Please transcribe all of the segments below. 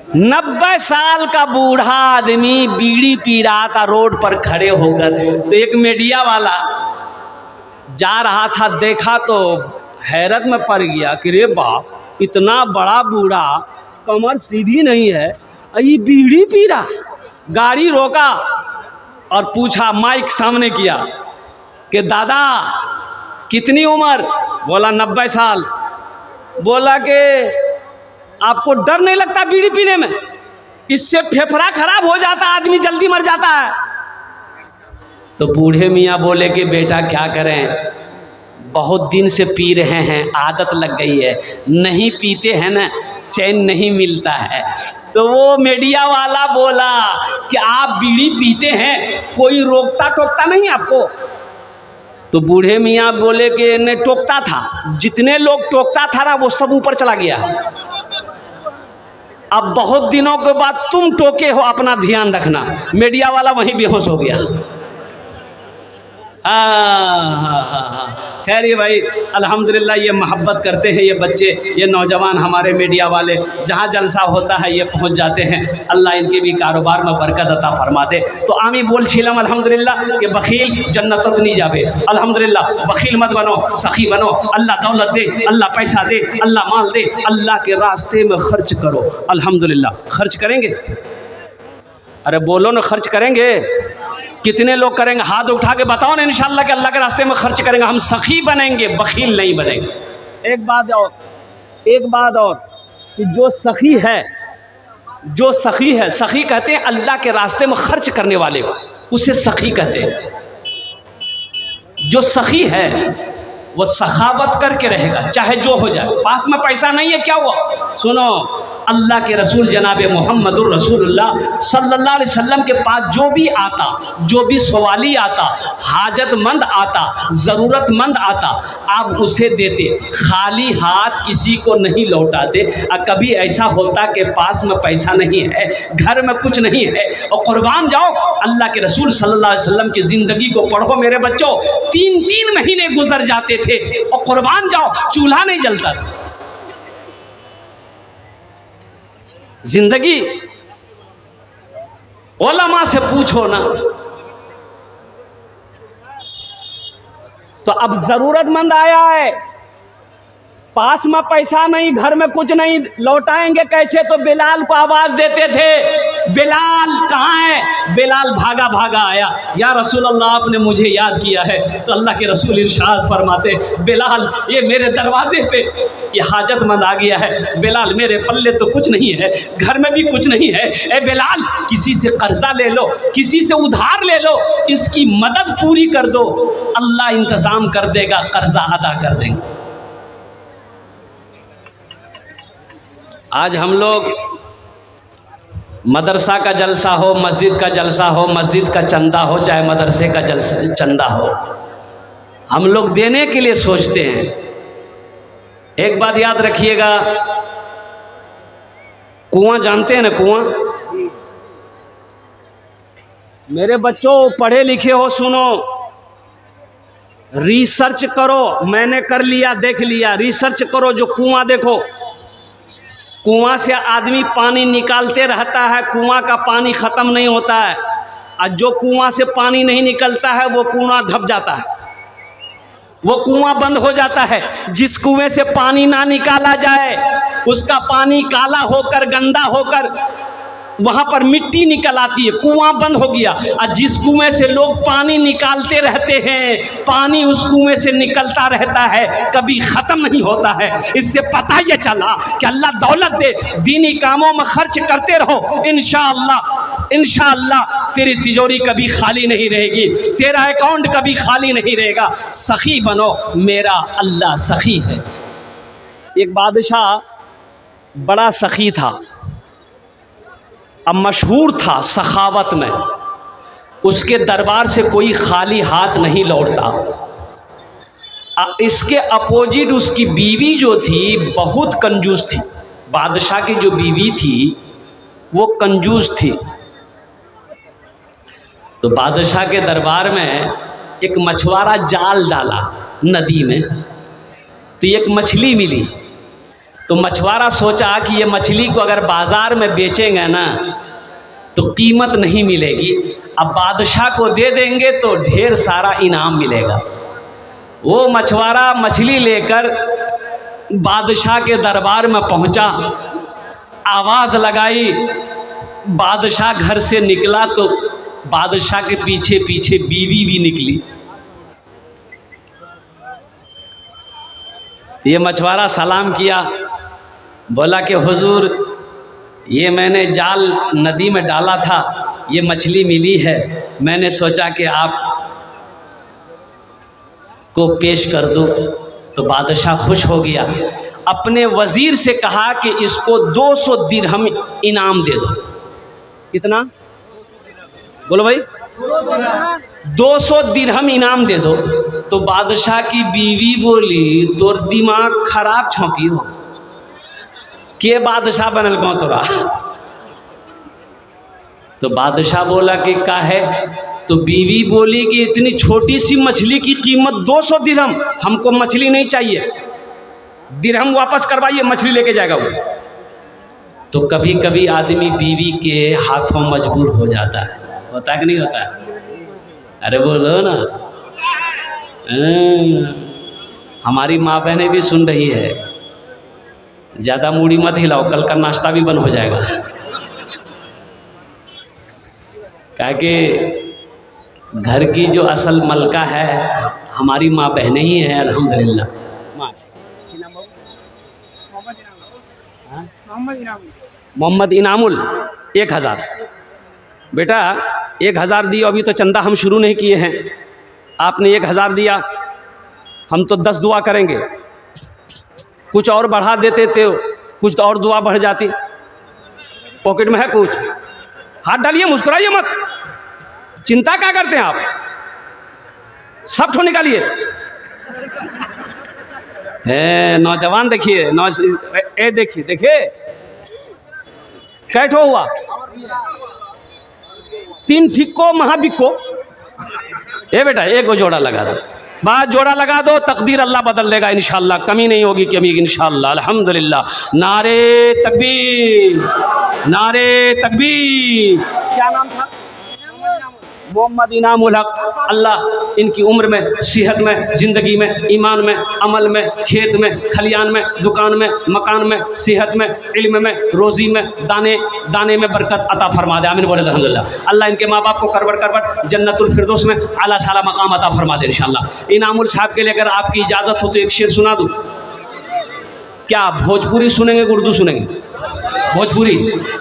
90 साल का बूढ़ा आदमी बीड़ी पी रहा था रोड पर खड़े होकर। तो एक मीडिया वाला जा रहा था, देखा तो हैरत में पड़ गया कि रे बाप, इतना बड़ा बूढ़ा, कमर सीधी नहीं है, ये बीड़ी पी रहा। गाड़ी रोका और पूछा, माइक सामने किया कि दादा कितनी उम्र? बोला 90 साल। बोला कि आपको डर नहीं लगता बीड़ी पीने में? इससे फेफड़ा खराब हो जाता, आदमी जल्दी मर जाता है। तो बूढ़े मियाँ बोले कि बेटा क्या करें, बहुत दिन से पी रहे हैं, आदत लग गई है, नहीं पीते हैं ना चैन नहीं मिलता है। तो वो मीडिया वाला बोला कि आप बीड़ी पीते हैं, कोई रोकता टोकता नहीं आपको? तो बूढ़े मियाँ बोले कि नहीं टोकता था, जितने लोग टोकता था ना वो सब ऊपर चला गया। अब बहुत दिनों के बाद तुम टोके हो, अपना ध्यान रखना। मीडिया वाला वहीं बेहोश हो गया। खैर ये भाई अल्हम्दुलिल्लाह ये मोहब्बत करते हैं ये बच्चे, ये नौजवान हमारे मीडिया वाले, जहाँ जलसा होता है ये पहुँच जाते हैं। अल्लाह इनके भी कारोबार में बरकत अता फरमा दे। तो आमी बोल छिलम अल्हम्दुलिल्लाह कि बखील जन्नत नहीं जावे। अल्हम्दुलिल्लाह बखील मत बनो, सखी बनो। अल्लाह दौलत दे, अल्लाह पैसा दे, अल्लाह माल दे, अल्लाह के रास्ते में खर्च करो। अल्हम्दुलिल्लाह खर्च करेंगे? अरे बोलो ना, खर्च करेंगे? कितने लोग करेंगे? हाथ उठा के बताओ ना। इंशाअल्लाह कि अल्लाह के रास्ते में खर्च करेंगे, हम सखी बनेंगे, बखील नहीं बनेंगे। एक बात और कि जो सखी है, सखी कहते हैं अल्लाह के रास्ते में खर्च करने वाले को, उसे सखी कहते हैं। जो सखी है वो सखावत करके रहेगा, चाहे जो हो जाए। पास में पैसा नहीं है, क्या हुआ? सुनो, अल्लाह के रसूल जनाब मोहम्मदुर रसूलुल्लाह सल्लल्लाहु अलैहि वसल्लम के पास जो भी आता, जो भी सवाली आता, हाजतमंद आता, ज़रूरतमंद आता, आप उसे देते, खाली हाथ किसी को नहीं लौटाते। कभी ऐसा होता कि पास में पैसा नहीं है, घर में कुछ नहीं है और कुर्बान जाओ। अल्लाह के रसूल सल्लल्लाहु अलैहि वसल्लम की ज़िंदगी को पढ़ो मेरे बच्चों, 3-3 महीने गुजर जाते थे और कुर्बान जाओ चूल्हा नहीं जलता था। जिंदगी उलमा से पूछो ना। तो अब जरूरतमंद आया है, पास में पैसा नहीं, घर में कुछ नहीं, लौटाएंगे कैसे? तो बिलाल को आवाज देते थे, बिलाल कहाँ है? बिलाल भागा भागा आया, या रसूल अल्लाह आपने मुझे याद किया है। तो अल्लाह के रसूल इरशाद फरमाते, बिलाल ये मेरे दरवाजे पे ये हाजतमंद आ गया है। बिलाल मेरे पल्ले तो कुछ नहीं है, घर में भी कुछ नहीं है। ए बिलाल किसी से कर्जा ले लो, किसी से उधार ले लो, इसकी मदद पूरी कर दो, अल्लाह इंतजाम कर देगा, कर्जा अदा कर देंगे। आज हम लोग मदरसा का जलसा हो, मस्जिद का जलसा हो, मस्जिद का चंदा हो, चाहे मदरसे का चंदा हो, हम लोग देने के लिए सोचते हैं। एक बात याद रखिएगा, कुआं जानते हैं ना? कुआं, मेरे बच्चों पढ़े लिखे हो, सुनो, रिसर्च करो। मैंने कर लिया, देख लिया, रिसर्च करो। जो कुआं देखो, कुआं से आदमी पानी निकालते रहता है, कुआं का पानी ख़त्म नहीं होता है। और जो कुआं से पानी नहीं निकलता है वो कुआं ढप जाता है, वो कुआं बंद हो जाता है। जिस कुएं से पानी ना निकाला जाए उसका पानी काला होकर, गंदा होकर वहाँ पर मिट्टी निकल आती है, कुआं बंद हो गया। और जिस कुएं से लोग पानी निकालते रहते हैं, पानी उस कुएं से निकलता रहता है, कभी ख़त्म नहीं होता है। इससे पता ये चला कि अल्लाह दौलत दे, दीनी कामों में खर्च करते रहो, इंशाअल्लाह तेरी तिजोरी कभी खाली नहीं रहेगी, तेरा अकाउंट कभी खाली नहीं रहेगा। सखी बनो, मेरा अल्लाह सखी है। एक बादशाह बड़ा सखी था, अब मशहूर था सखावत में, उसके दरबार से कोई खाली हाथ नहीं लौटता। इसके अपोजिट उसकी बीवी जो थी बहुत कंजूस थी। बादशाह की जो बीवी थी वो कंजूस थी। तो बादशाह के दरबार में एक मछुआरा जाल डाला नदी में, तो एक मछली मिली। तो मछुआरा सोचा कि ये मछली को अगर बाज़ार में बेचेंगे ना तो कीमत नहीं मिलेगी, अब बादशाह को दे देंगे तो ढेर सारा इनाम मिलेगा। वो मछुआरा मछली लेकर बादशाह के दरबार में पहुंचा, आवाज़ लगाई, बादशाह घर से निकला तो बादशाह के पीछे पीछे बीवी भी निकली। ये मछुआरा सलाम किया, बोला कि हुजूर ये मैंने जाल नदी में डाला था, ये मछली मिली है, मैंने सोचा कि आप को पेश कर दो। तो बादशाह खुश हो गया, अपने वज़ीर से कहा कि इसको 200 दिरहम इनाम दे दो। कितना? बोलो भाई। 200 दिरहम इनाम दे दो। तो बादशाह की बीवी बोली तोर दिमाग खराब छौंकी हो, के बादशाह बनल कौन तोरा? तो बादशाह बोला कि का है? तो बीवी बोली कि इतनी छोटी सी मछली की कीमत 200 दिरहम, हमको मछली नहीं चाहिए, दिरहम वापस करवाइए, मछली लेके जाएगा वो। तो कभी कभी आदमी बीवी के हाथों मजबूर हो जाता है, होता है कि नहीं होता है? अरे बोलो ना। हमारी माँ बहनें भी सुन रही है, ज़्यादा मूड़ी मत हिलाओ, कल का नाश्ता भी बंद हो जाएगा। क्या कि घर की जो असल मलका है हमारी माँ बहनें ही हैं, अल्हम्दुलिल्लाह। मोहम्मद इनामुल 1000। बेटा 1000 दियो, अभी तो चंदा हम शुरू नहीं किए हैं, आपने 1000 दिया, हम तो 10 दुआ करेंगे, कुछ और बढ़ा देते थे, कुछ तो और दुआ बढ़ जाती। पॉकेट में है कुछ? हाथ डालिए, मुस्कुराइए मत, चिंता क्या करते हैं आप? सब ठो निकालिए। नौजवान देखिए, ए देखिए, देखिए कैठो हुआ? 3 ठिक्को महाबिक्को। ए बेटा एक जोड़ा लगा दो, बात जोड़ा लगा दो, तकदीर अल्लाह बदल देगा इंशाअल्लाह, कमी नहीं होगी कमी इंशाअल्लाह, अल्हम्दुलिल्लाह। नारे तकबीर, नारे तकबीर। क्या नाम था? मोहम्मद इनामुल हक। अल्लाह इनकी उम्र में, सेहत में, ज़िंदगी में, ईमान में, अमल में, खेत में, खलियान में, दुकान में, मकान में, सेहत में, इल्म में, रोज़ी में, दाने दाने में बरकत अता फरमा दे। आमीन बोले अल्हम्दुलिल्लाह। अल्लाह इनके माँ बाप को करवट करवट जन्नतुल फिरदौस में आला साला मकाम अता फरमा दे इंशाअल्लाह। इनामुल साहब के लिए अगर आपकी इजाज़त हो तो एक शेर सुना दूँ? क्या भोजपुरी सुनेंगे कि उर्दू सुनेंगे? भोजपुरी।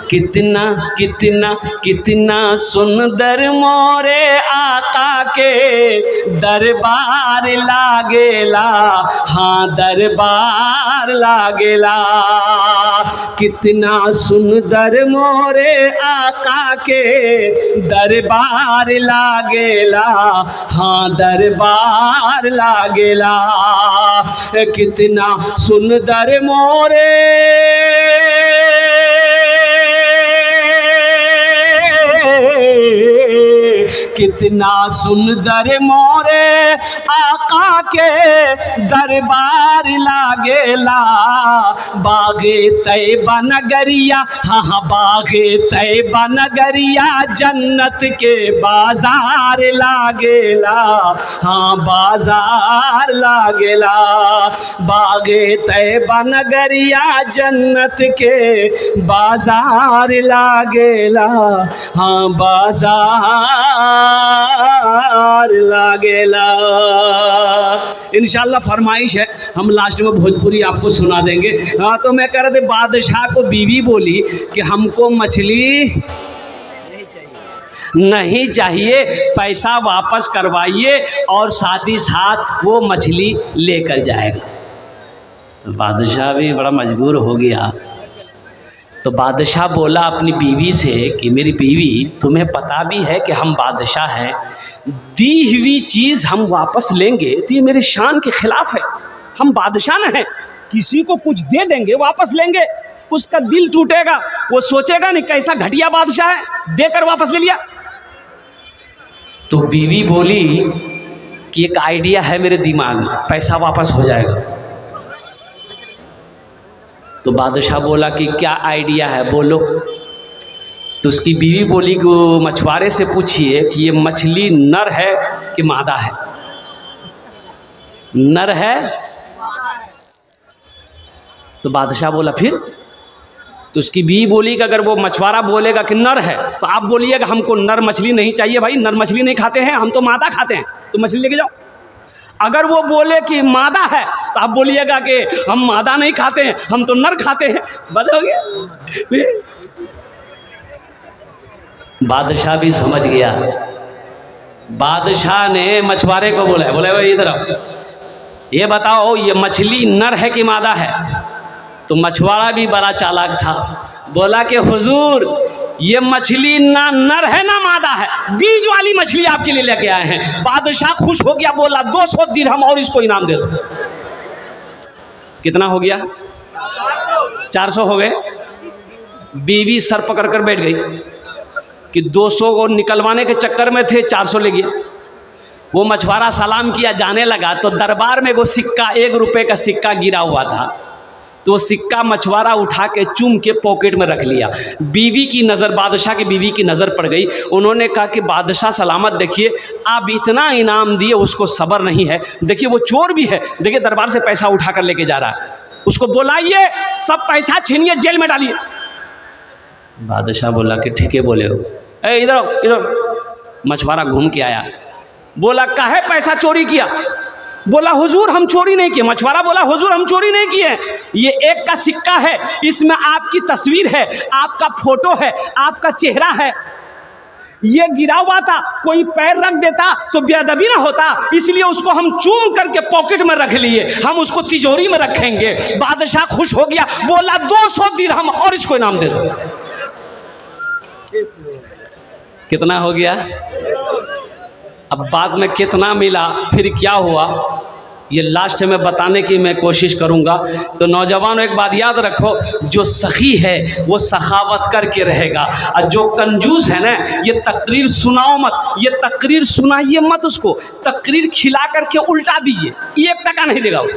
कितना कितना कितना सुंदर मोरे आका के दरबार लागेला, हाँ दरबार लागेला। कितना सुंदर मोरे आका के दरबार लागेला, हाँ दरबार लागेला। कितना सुंदर मोरे कितना सुंदर मोरे आका के दरबार लागेला। बागे तैयबा नगरिया, हाँ बागे तैयबा नगरिया जन्नत के बाजार लागेला, हाँ बाजार लागेला। बागे तैयबा नगरिया जन्नत के बाजार लागेला, हाँ बाजार लागेला। इंशाअल्लाह फरमाइश है, हम लास्ट में भोजपुरी आपको सुना देंगे। हाँ तो मैं कह रहा था, बादशाह को बीवी बोली कि हमको मछली नहीं चाहिए, पैसा वापस करवाइए और साथ ही साथ वो मछली लेकर जाएगा। तो बादशाह भी बड़ा मजबूर हो गया। तो बादशाह बोला अपनी बीवी से कि मेरी बीवी, तुम्हें पता भी है कि हम बादशाह हैं, दी हुई चीज़ हम वापस लेंगे तो ये मेरे शान के खिलाफ है। हम बादशाह न हैं, किसी को कुछ दे देंगे वापस लेंगे, उसका दिल टूटेगा, वो सोचेगा नहीं कैसा घटिया बादशाह है, देकर वापस ले लिया। तो बीवी बोली कि एक आइडिया है मेरे दिमाग में, पैसा वापस हो जाएगा। तो बादशाह बोला कि क्या आइडिया है, बोलो। तो उसकी बीवी बोली कि वो मछुआरे से पूछिए कि ये मछली नर है कि मादा है। नर है। तो बादशाह बोला फिर। तो उसकी बीवी बोली कि अगर वो मछुआरा बोलेगा कि नर है तो आप बोलिएगा हमको नर मछली नहीं चाहिए भाई, नर मछली नहीं खाते हैं हम, तो मादा खाते हैं, तो मछली लेके जाओ। अगर वो बोले कि मादा है तो आप बोलिएगा कि हम मादा नहीं खाते हैं, हम तो नर खाते हैं। बस हो गया। बादशाह भी समझ गया। बादशाह ने मछुआरे को बोला, बोले भाई इधर आओ, ये बताओ ये मछली नर है कि मादा है। तो मछुआरा भी बड़ा चालाक था, बोला कि हुजूर ये मछली ना नर है ना मादा है, बीज वाली मछली आपके लिए लेके आए हैं। बादशाह खुश हो गया, बोला 200 दिरहम और इसको इनाम दे दो। कितना हो गया? 400 हो गए। बीवी सर पकड़ कर बैठ गई कि 200 को निकलवाने के चक्कर में थे 400 ले गया। वो मछुआरा सलाम किया, जाने लगा तो दरबार में वो सिक्का 1 रुपए का सिक्का गिरा हुआ था। तो वो सिक्का मछुआरा उठा के चूम के पॉकेट में रख लिया। बीवी की नज़र, बादशाह की बीवी की नज़र पड़ गई। उन्होंने कहा कि बादशाह सलामत, देखिए आप इतना इनाम दिए, उसको सब्र नहीं है, देखिए वो चोर भी है, देखिए दरबार से पैसा उठा कर लेके जा रहा है, उसको बुलाइए, सब पैसा छीनिए, जेल में डालिए। बादशाह बोला कि ठीक है बोले हो। ए इधर इधर। मछुआरा घूम के आया, बोला काहे पैसा चोरी किया? बोला हुजूर हम चोरी नहीं किए। मछुआरा बोला हुजूर हम चोरी नहीं किए, ये 1 का सिक्का है, इसमें आपकी तस्वीर है, आपका फोटो है, आपका चेहरा है, ये गिरा हुआ था, कोई पैर रख देता तो बेअदबी ना होता, इसलिए उसको हम चूम करके पॉकेट में रख लिए, हम उसको तिजोरी में रखेंगे। बादशाह खुश हो गया, बोला 200 दिरहम और इसको इनाम दे दो। कितना हो गया? अब बाद में कितना मिला, फिर क्या हुआ, ये लास्ट में बताने की मैं कोशिश करूंगा। तो नौजवानों एक बात याद रखो, जो सखी है वो सखावत करके रहेगा, और जो कंजूस है ना, ये तकरीर सुनाओ मत, ये तकरीर सुनाइए मत, उसको तकरीर खिला करके उल्टा दीजिए, 1 टका नहीं देगा वो।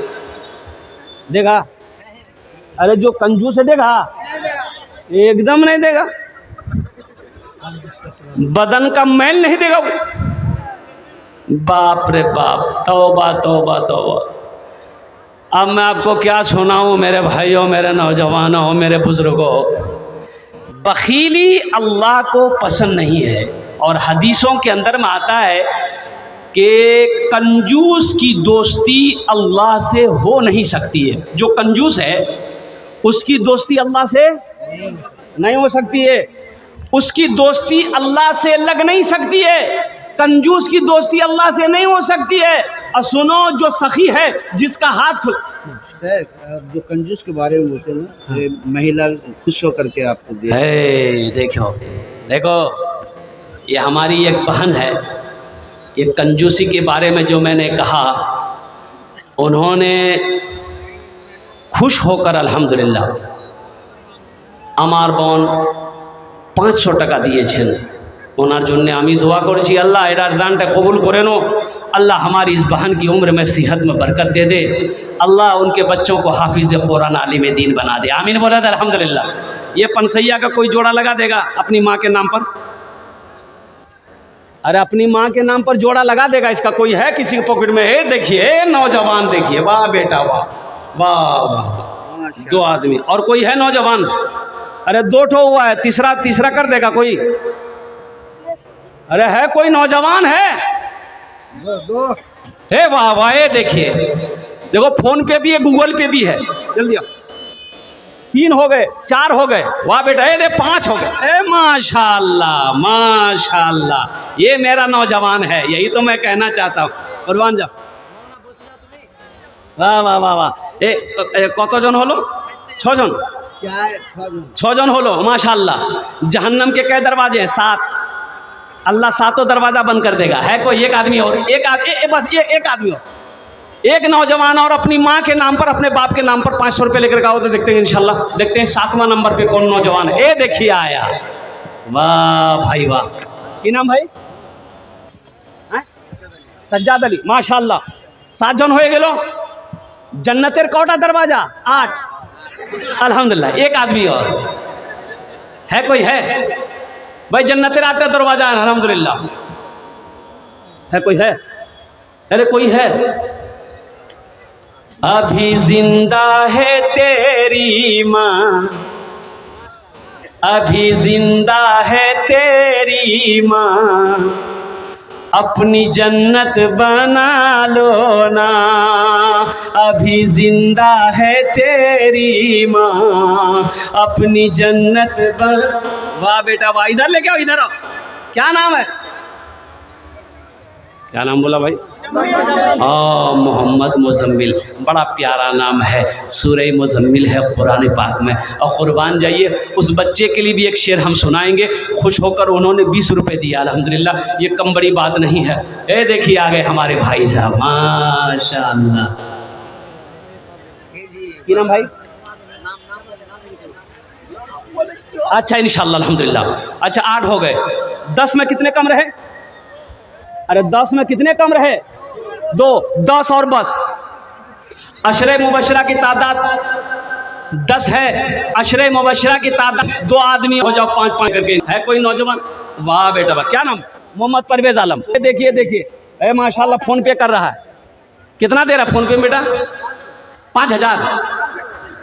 देगा? अरे जो कंजूस है देगा? एकदम नहीं देगा। बदन का मैल नहीं देगा वो। बाप रे बाप, तौबा तौबा तौबा। अब मैं आपको क्या सुनाऊं मेरे भाइयों, मेरे नौजवानों, मेरे बुजुर्गों, बखीली अल्लाह को पसंद नहीं है। और हदीसों के अंदर में आता है कि कंजूस की दोस्ती अल्लाह से हो नहीं सकती है। जो कंजूस है उसकी दोस्ती अल्लाह से नहीं हो सकती है, उसकी दोस्ती अल्लाह से लग नहीं सकती है, कंजूस की दोस्ती अल्लाह से नहीं हो सकती है। और सुनो, जो सखी है जिसका हाथ खुल सर, जो कंजूस के बारे में पूछे ना, महिला खुश होकर के आपको दे। देखो देखो, ये हमारी एक बहन है, ये कंजूसी के बारे में जो मैंने कहा, उन्होंने खुश होकर अल्हम्दुलिल्लाह আমার বোন 500 টাকা দিয়েছেন। ওনার জন্য আমি দোয়া করছি, আল্লাহ এর দানটা কবুল করে নো, अल्लाह हमारी इस बहन की उम्र में सेहत में बरकत दे दे, अल्लाह उनके बच्चों को हाफिज़ कुरान आलिम दीन बना दे, आमीन बोला था अल्हम्दुलिल्लाह। ये पनसैया का कोई जोड़ा लगा देगा अपनी माँ के नाम पर? अरे अपनी माँ के नाम पर जोड़ा लगा देगा? इसका कोई है किसी के पॉकेट में? देखिए नौजवान, देखिए, वाह बेटा वाह, वाह वाह, 2 आदमी और कोई है नौजवान? अरे 2 ठो हुआ है, तीसरा कर देगा कोई? अरे है कोई नौजवान है? हे वाह वाह, ये देखिए, देखो फोन पे भी है, गूगल पे भी है, जल्दी आओ। 3 हो गए, 4 हो गए, वाह बेटा, ये 5 हो गए। ए माशाल्लाह माशाल्लाह, ये मेरा नौजवान है, यही तो मैं कहना चाहता हूँ। कुर्बान जाओ, वाह वाह वाह वाह। কতজন হলো? 6 জন, 6 জন হলো, माशाल्लाह। जहन्नम के कै दरवाजे हैं? 7। अल्लाह 7 दरवाजा बंद कर देगा। है कोई एक आदमी और? बस ये एक आदमी और, एक नौजवान और अपनी माँ के नाम पर, अपने बाप के नाम पर 500 रुपये लेकर आओ तो देखते हैं इंशाल्लाह। देखते हैं 7वां नंबर पे कौन नौजवान है। देखिए आया, वाह भाई वाह। की नाम भाई? सज्जाद अली, माशाल्लाह। 7 जन हो गेलो। जन्नतेर कौटा दरवाजा? 8। अल्हम्दुलिल्लाह। एक आदमी और है, कोई है भाई? जन्नत रात का दरवाजा है, अल्हम्दुलिल्लाह। है कोई है? अरे कोई है? अभी जिंदा है तेरी माँ, अभी जिंदा है तेरी माँ, अपनी जन्नत बना लो ना, अभी जिंदा है तेरी माँ, अपनी जन्नत बना। वाह बेटा वाह, इधर लेके आओ, इधर आओ। क्या नाम है? क्या नाम बोला भाई? मोहम्मद मुजम्मिल। बड़ा प्यारा नाम है, सूरह मुजम्मिल है कुरान पाक में। और कुर्बान जाइए, उस बच्चे के लिए भी एक शेर हम सुनाएंगे। खुश होकर उन्होंने 20 रुपये दिया, अल्हम्दुलिल्लाह, ये कम बड़ी बात नहीं है। ए देखिए आ गए हमारे भाई साहब, माशाअल्लाह। की नाम भाई? अच्छा इंशाअल्लाह, अल्हम्दुलिल्लाह। अच्छा 8 हो गए, 10 में कितने कम रहे? अरे 10 में कितने कम रहे? 2, 10 और बस। अशरे मुबशरा की तादाद 10 है, अशरे मुबशरा की तादाद 2 आदमी हो जाओ 5-5 करके। है कोई नौजवान? वाह बेटा वाह। क्या नाम? मोहम्मद परवेज आलम। देखिए देखिए, माशाल्लाह फ़ोन पे कर रहा है। कितना दे रहा है फ़ोन पे बेटा? 5000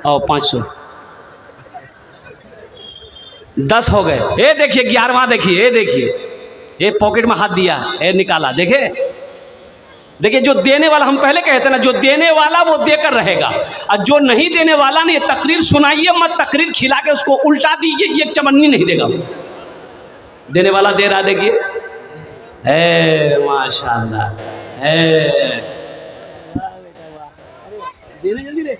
और 500, 10 हो गए। ये देखिए 11वां, देखिए ये देखिए, ये पॉकेट में हाथ दिया, ये निकाला, देखे देखिए। जो देने वाला, हम पहले कहते ना, जो देने वाला वो देकर रहेगा, और जो नहीं देने वाला नहीं, तकरीर सुनाइए मत, तकरीर खिला के उसको उल्टा दीजिए, ये चमन्नी नहीं देगा। देने वाला दे रहा, देखिए है, माशाल्लाह है। देने जल्दी दे।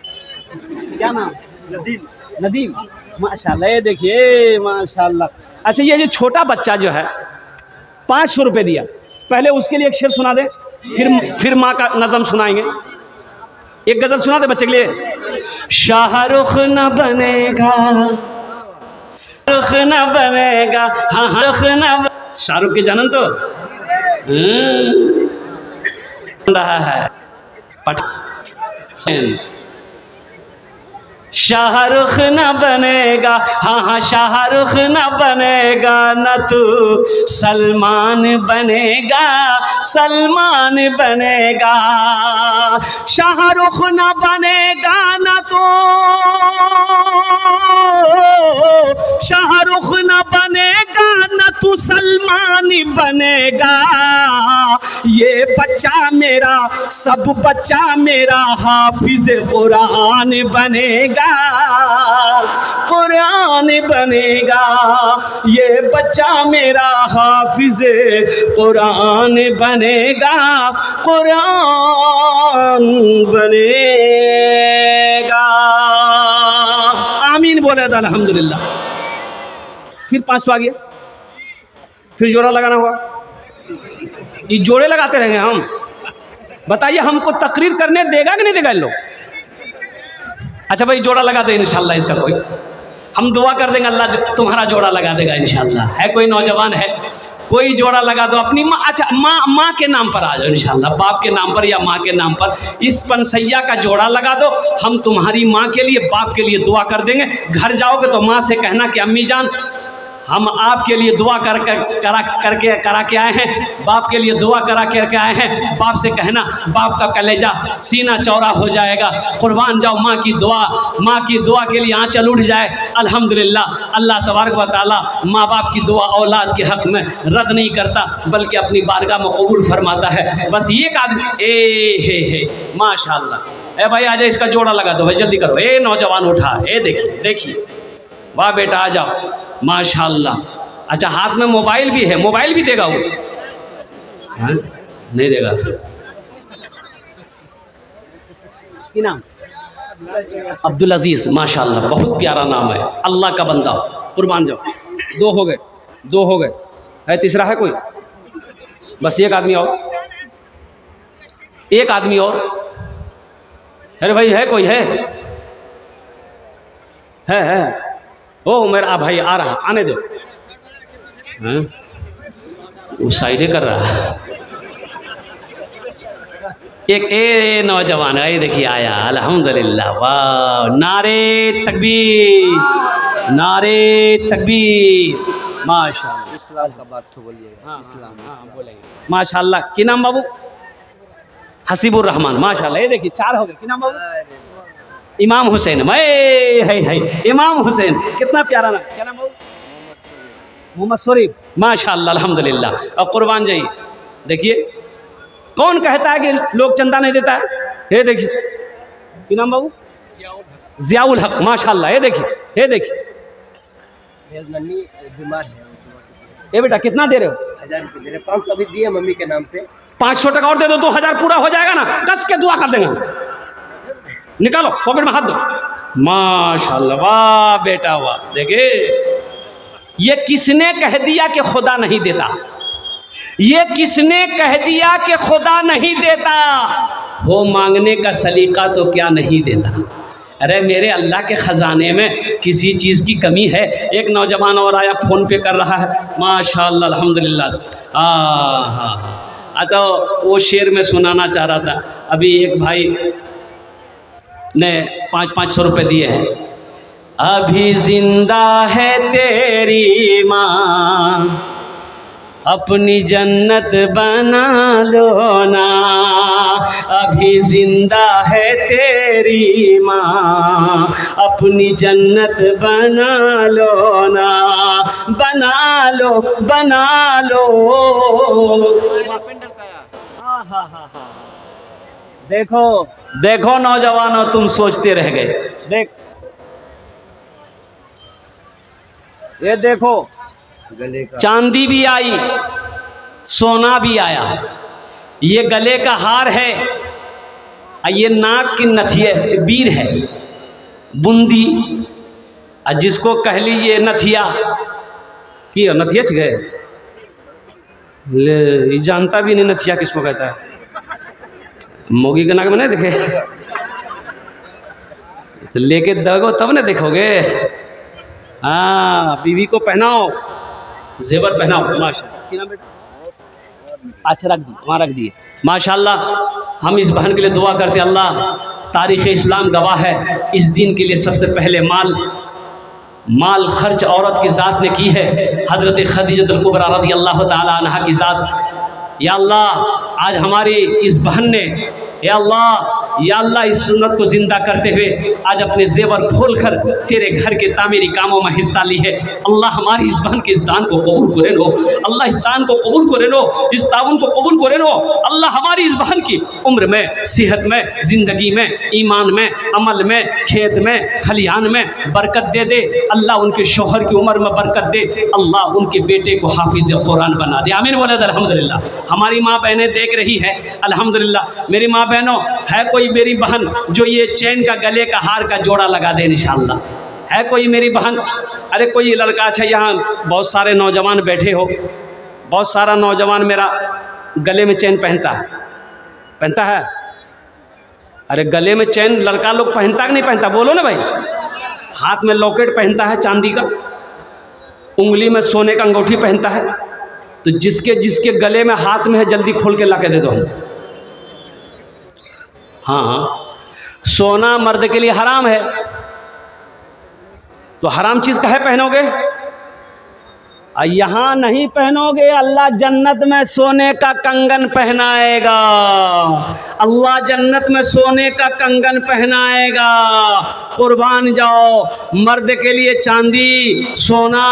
क्या नाम? नदीम। नदीम, माशाल्लाह। ये देखिए माशाल्लाह। अच्छा ये जो छोटा बच्चा जो है 500 रुपये दिया। पहले उसके लिए एक शेर सुना दे, फिर माँ का नज़म सुनाएंगे। एक गज़ल सुना दे बच्चे के लिए। शाहरुख न बनेगा, रुख न बनेगा, हाँ रुख न। शाहरुख के जानन तो रहा है पट। शाहरुख न बनेगा, हाँ हाँ शाहरुख न बनेगा, न तू सलमान बनेगा, सलमान बनेगा। शाहरुख न बनेगा न तो, शाहरुख न बनेगा न तू सलमान बनेगा। ये बच्चा मेरा, सब बच्चा मेरा हाफिज कुरान बनेगा, कुरान बनेगा। ये बच्चा मेरा हाफिज कुरान बनेगा, कुरान बनेगा। आमीन बोले तो अल्हम्दुलिल्लाह। फिर 500 आ गया, फिर जोड़ा लगाना होगा। ये जोड़े लगाते रहेंगे हम? बताइए हमको तकरीर करने देगा कि नहीं देगा इन लोग? अच्छा भाई जोड़ा लगा दे इंशाल्लाह, इसका कोई हम दुआ कर देंगे, अल्लाह तुम्हारा जोड़ा लगा देगा इंशाल्लाह। है कोई नौजवान है? कोई जोड़ा लगा दो अपनी माँ। अच्छा माँ के नाम पर आ जाओ इंशाल्लाह, बाप के नाम पर या माँ के नाम पर इस पनसैया का जोड़ा लगा दो। हम तुम्हारी माँ के लिए, बाप के लिए दुआ कर देंगे। घर जाओगे तो माँ से कहना कि अम्मी जान हम आपके लिए दुआ करा के आए हैं, बाप के लिए दुआ करा के आए हैं। बाप से कहना, बाप का कलेजा सीना चौड़ा हो जाएगा। कुर्बान जाओ माँ की दुआ, माँ की दुआ के लिए आंचल उठ जाए। अल्हम्दुलिल्लाह, अल्लाह तबारक व तआला माँ बाप की दुआ औलाद के हक़ में रद्द नहीं करता, बल्कि अपनी बारगाह में कबूल फरमाता है। बस एक आदमी हे माशाअल्लाह। ए भाई आजा, इसका जोड़ा लगा दो भाई, जल्दी करो। ए नौजवान उठा, ए देखिए देखिए, वाह बेटा आ जाओ माशाल्लाह। अच्छा हाथ में मोबाइल भी है, मोबाइल भी देगा वो? हाँ? नहीं देगा। क्या नाम? अब्दुल अजीज़, माशाल्लाह बहुत प्यारा नाम है, अल्लाह का बंदा। कुर्बान जाओ। 2 हो गए, 2 हो गए। है तीसरा है कोई? बस एक आदमी और, एक आदमी और। अरे भाई है कोई? है ओ मेरा भाई आ रहा, आने दो। हाँ? वो साइडे कर रहा है। एक ए नौजवान है, देखिए आया, अल्हम्दुलिल्लाह, वाह, नारे तकबीर, नारे तकबीर, माशाअल्लाह। इस्लाम का बात तो बोलिएगा। हाँ, इस्लाम हाँ, इस्लाम। बोलेंगे माशाअल्लाह। की नाम बाबू? हसीबुर रहमान, माशाअल्लाह। ये देखिए 4 हो गए। की नाम बाबू? इमाम हुसैन, है इमाम हुसैन, कितना प्यारा नाम। क्या नाम बाबू? मोहम्मद शरीफ, माशाअल्लाह, अल्हम्दुलिल्लाह। और कुर्बान जाइए, देखिए कौन कहता है कि लोग चंदा नहीं देता है? ये देखिए, की नाम बाबू? जियाउल हक, माशाअल्लाह। ये देखिए बीमार है। ये बेटा कितना दे रहे हो? 1000 रुपये दे रहे, 500 अभी दिए मम्मी के नाम पे। 500 टका और दे दो, 2000 पूरा हो जाएगा ना। कस के दुआ कर देंगे, निकालो पॉकेट में हाथ दो। माशाअल्लाह, वाह बेटा वाह। देखिए ये किसने कह दिया कि खुदा नहीं देता? ये किसने कह दिया कि खुदा नहीं देता? वो मांगने का सलीका तो क्या नहीं देता? अरे मेरे अल्लाह के ख़जाने में किसी चीज़ की कमी है? एक नौजवान और आया, फ़ोन पे कर रहा है, माशाअल्लाह, अल्हम्दुलिल्लाह। हाँ, तो वो शेर में सुनाना चाह रहा था। अभी एक भाई ने 500 रुपये दिए हैं। अभी जिंदा है तेरी माँ, अपनी जन्नत बना लो ना। अभी जिंदा है तेरी माँ, अपनी जन्नत बना लो ना। बना लो, बना लो। हाँ, देखो देखो नौजवानों, तुम सोचते रह गए। देख, ये देखो, गले का चांदी भी आई, सोना भी आया। ये गले का हार है, ये नाक की नथिया बीर है, बूंदी, और जिसको कह लीजिए नथिया की नथिया गए ले, ये जानता भी नहीं नथिया किसको कहता है। मोगी के नाक में नहीं देखे तो लेके दगो तब ना देखोगे। हाँ, बीवी को पहनाओ, जेवर पहनाओ, माशाअल्लाह। क्या नाम बेटा? अच्छा रख दिए, वहाँ रख दिए, माशाअल्लाह। हम इस बहन के लिए दुआ करते हैं, अल्लाह, तारीख़ इस्लाम गवाह है, इस दिन के लिए सबसे पहले माल खर्च औरत की ज़ात ने की है, हज़रत खदीजतुल कुबरा रज़ियल्लाहु ताला अन्हा की ज़ात। या अल्लाह, आज हमारी इस बहन ने, या अल्लाह, इस सुन्नत को ज़िंदा करते हुए आज अपने जेवर खोल कर तेरे घर के तामीरी कामों में हिस्सा ली है। अल्लाह, हमारी इस बहन के इस दान को कबूल करे लो। अल्लाह, इस दान को कबूल करे लो, इस ताउन को कबूल करे लो। अल्लाह, हमारी इस बहन की उम्र में, सेहत में, ज़िंदगी में, ईमान में, अमल में, खेत में, खलिहान में बरकत दे दे। अल्लाह, उनके शौहर की उम्र में बरकत दे। अल्लाह, उनके बेटे को हाफिज़ कुरान बना दे। आमीन बोले अल्हम्दुलिल्लाह। हमारी माँ बहनें देख रही हैं, अल्हम्दुलिल्लाह। मेरी माँ बहनों, है कोई मेरी बहन जो ये चैन का, गले का हार का जोड़ा लगा दे इंशाअल्लाह? है कोई मेरी बहन? अरे कोई लड़का, अच्छा यहाँ बहुत सारे नौजवान बैठे हो, बहुत सारा नौजवान मेरा गले में चैन पहनता है। अरे गले में चैन लड़का लोग पहनता कि नहीं पहनता? बोलो ना भाई। हाथ में लॉकेट पहनता है चांदी का, उंगली में सोने का अंगूठी पहनता है। तो जिसके जिसके गले में हाथ में है जल्दी खोल के ला के दे दो। हाँ, सोना मर्द के लिए हराम है, तो हराम चीज़ काहे पहनोगे? यहाँ नहीं पहनोगे, अल्लाह जन्नत में सोने का कंगन पहनाएगा। अल्लाह जन्नत में सोने का कंगन पहनाएगा। कुर्बान जाओ, मर्द के लिए चांदी सोना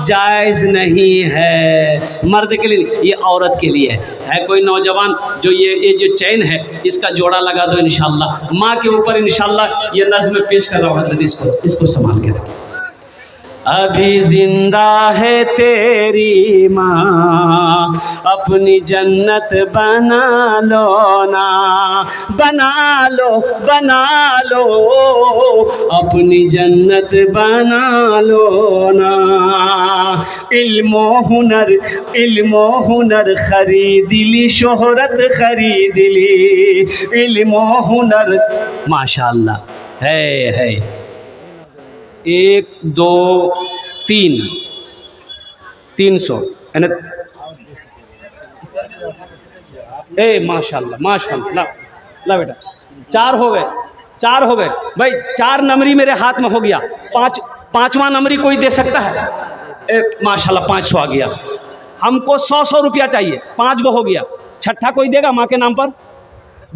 जायज़ नहीं है, मर्द के लिए, ये औरत के लिए है। कोई नौजवान जो ये जो चैन है इसका जोड़ा लगा दो इंशाअल्लाह। माँ के ऊपर इंशाअल्लाह ये नज़्म पेश कर रहा हूँ, इसको संभाल के रखें। अभी जिंदा है तेरी माँ, अपनी जन्नत बना लो ना। बना लो, बना लो, अपनी जन्नत बना लो ना। इल्मो हुनर खरीद ली, शोहरत खरीद ली। इल्मो हुनर, माशाअल्लाह है। 1 2 3 300 माशाअल्लाह, माशाअल्लाह। ला बेटा, 4 हो गए, 4 हो गए भाई। 4 नंबरी मेरे हाथ में हो गया। 5वां नंबरी कोई दे सकता है? माशाल्लाह 500 आ गया। हमको 100 रुपया चाहिए, 5 गो हो गया। छठा कोई देगा माँ के नाम पर?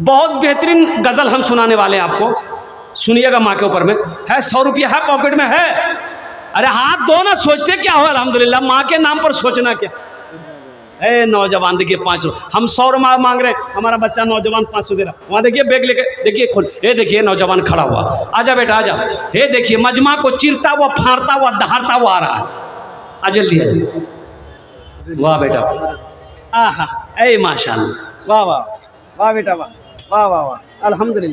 बहुत बेहतरीन गज़ल हम सुनाने वाले हैं आपको, सुनिएगा। माँ के ऊपर में है 100 रुपया है, पॉकेट में है। अरे हाथ दो ना, सोचते क्या हो? अल्हम्दुलिल्लाह, माँ के नाम पर सोचना क्या। ए नौजवान देखिए 500, हम 100 मांग रहे हैं, हमारा बच्चा नौजवान 500 दे रहा। वहाँ देखिए बैग लेके, देखिए खोल, ये देखिए नौजवान खड़ा हुआ। आजा बेटा आजा, ये देखिए मजमा को चिरता हुआ, फाड़ता हुआ, दहाड़ता हुआ आ रहा है। आ जल्दी आ। वाह बेटा, आहा, ए माशाल्लाह, वाह वाह वाह बेटा, वाह वाह वाह वाह, अल्हम्दुलिल्लाह।